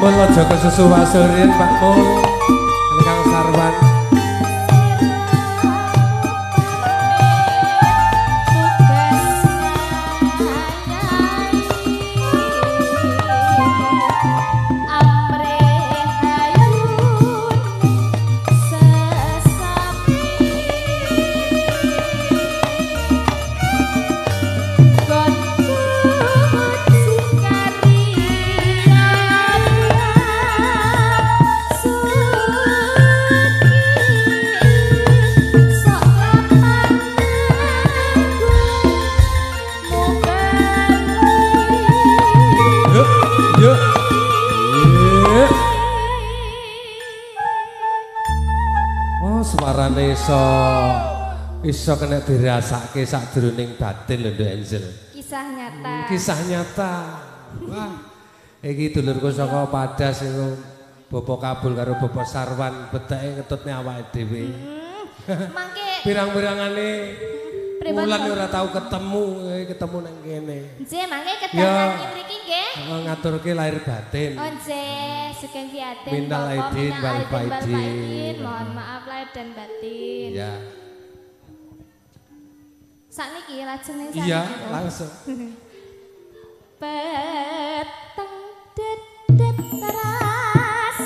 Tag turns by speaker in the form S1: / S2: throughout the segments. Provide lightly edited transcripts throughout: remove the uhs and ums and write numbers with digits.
S1: Mul aja kesusu wasurin Pak Mul Kang Sarwan suarane iso kena dirasake sadurunge batin lho Angel. Kisah nyata. Kisah nyata. Wah. Iki dulurku saka Padas iku Bopo Kabul karo Bopo Sarwan beteke ngetutne awake dhewe. Mangke pirang-pirangane Wulan ora tau ketemu nang kene. Nggih, mangke kedatangan mriki nggih. Ngaturke lahir batin. Oh nggih, sugeng kiaten. Minal aidin wal faidin. Mohon maaf lahir dan batin. Iya. Sakniki lajeng ning sakniki. Iya, langsung. Peteng dedep teras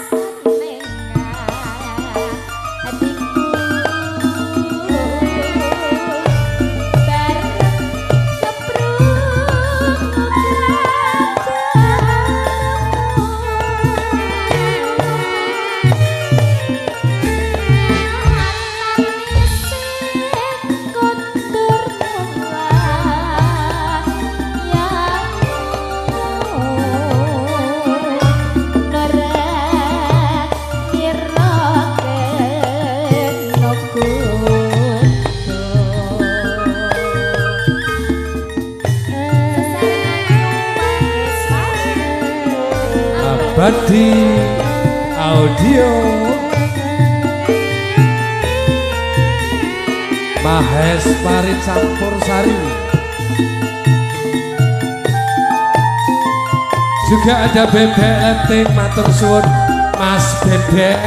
S1: Badi audio Mahes Parit Campur Sari juga ada Bebek Letting matur suwun Mas Bebek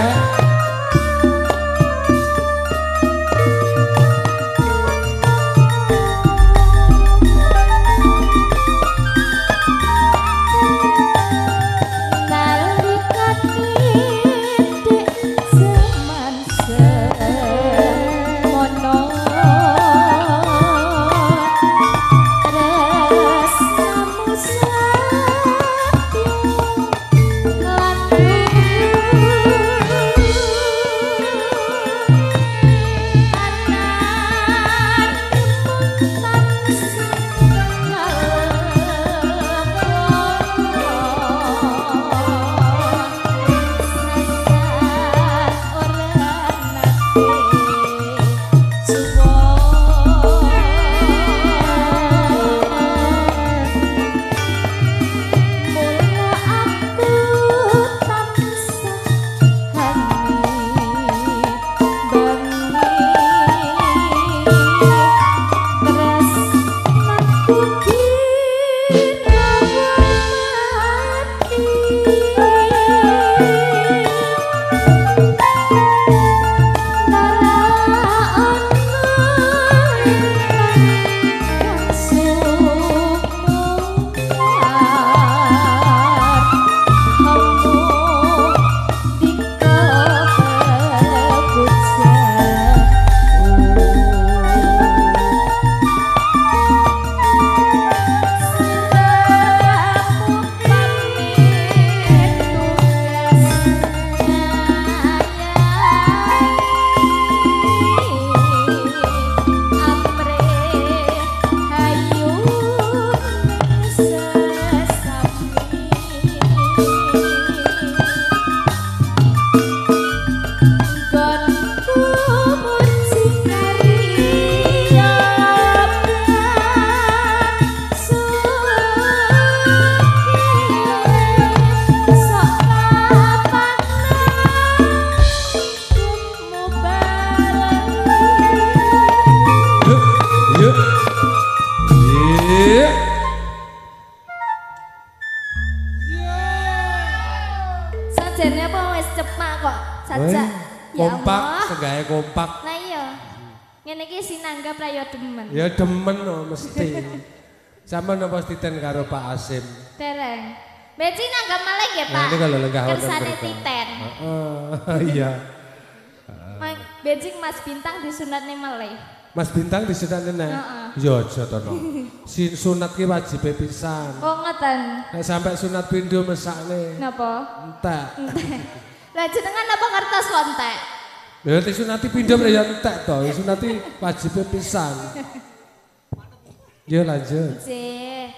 S2: emak kok sajak.
S1: Kompak, segae kompak.
S2: Nah iya. Ngene iki sinanggap ra yo demen.
S1: Ya demen no, mesti. Sama napa titen karo Pak Asim?
S2: Dereng. Beci nanggap malah ya Pak.
S1: Nah, ini kalau lenggah
S2: kersane titen.
S1: Iya.
S2: Beci Mas Bintang disunatne meleh.
S1: Mas Bintang disunatne nek. Ya aja to no. Sunat ki wajib pisan.
S2: Oh ngoten.
S1: Nek sampai sunat pindho mesakne.
S2: Napa?
S1: Entek.
S2: Lah jenengan napa ngertos kok entek?
S1: Ya disunati pindho ya entek to, sunati wajib pisan. Yo lanjut.
S2: Cih.